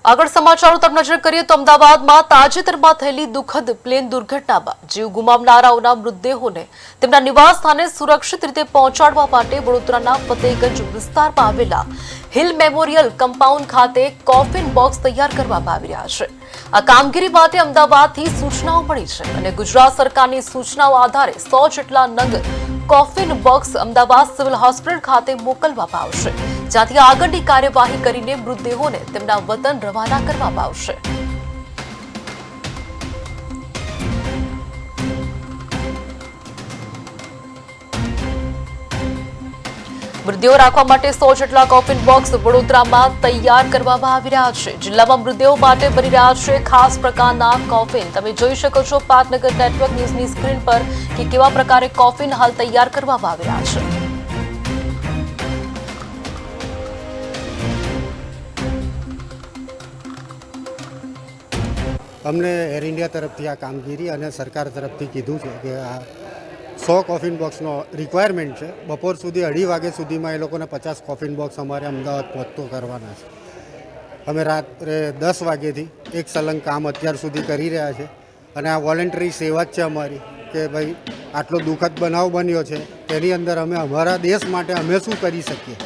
આગળ સમાચારો તરફ નજર કરીએ તો અમદાવાદમાં તાજેતરમાં થયેલી દુઃખદ પ્લેન દુર્ઘટનામાં જીવ ગુમાવનારાઓના મૃતદેહોને તેમના નિવાસ સ્થાને સુરક્ષિત રીતે પહોંચાડવા માટે વડોદરાના ફતેહગંજ વિસ્તારમાં આવેલા હિલ મેમોરિયલ કમ્પાઉન્ડ ખાતે કોફિન બોક્સ તૈયાર કરવામાં આવી રહ્યા છે। આ કામગીરી માટે અમદાવાદથી સૂચનાઓ મળી છે અને ગુજરાત સરકારની સૂચનાઓ આધારે 100 જેટલા નંગ coffin box Ahmedabad civil hospital ખાતે મોકલવામાં આવશે, જ્યાંથી આગળની કાર્યવાહી કરીને મૃતદેહોને તેમના વતન રવાના કરવામાં આવશે। મૃતદેહો રાખવા માટે 100 જેટલા કોફિન બોક્સ વડોદરામાં તૈયાર કરવામાં આવી રહ્યા છે। જિલ્લામાં મૃતદેહો માટે બની રહ્યા છે ખાસ પ્રકારના કોફિન। તમે જોઈ શકો છો પાટનગર નેટવર્ક ન્યૂઝની સ્ક્રીન પર કે કેવા પ્રકારે કોફિન હાલ તૈયાર કરવામાં આવી રહ્યા છે। અમને એર ઇન્ડિયા તરફથી આ કામગીરી અને સરકાર તરફથી કીધું છે કે આ 100 કોફિન બોક્સનો રિક્વાયરમેન્ટ છે। બપોર સુધી 2:30 વાગ્યા સુધીમાં એ લોકોને 50 કોફિન બોક્સ અમારે અમદાવાદ પહોંચતો કરવાના છે। અમે રાત્રે 10 વાગ્યાથી એક સલંગ કામ અત્યાર સુધી કરી રહ્યા છે અને આ વોલેન્ટરી સેવા જ છે અમારી કે ભાઈ આટલો દુઃખદ બનાવ બન્યો છે તેની અંદર અમે અમારા દેશ માટે અમે શું કરી શકીએ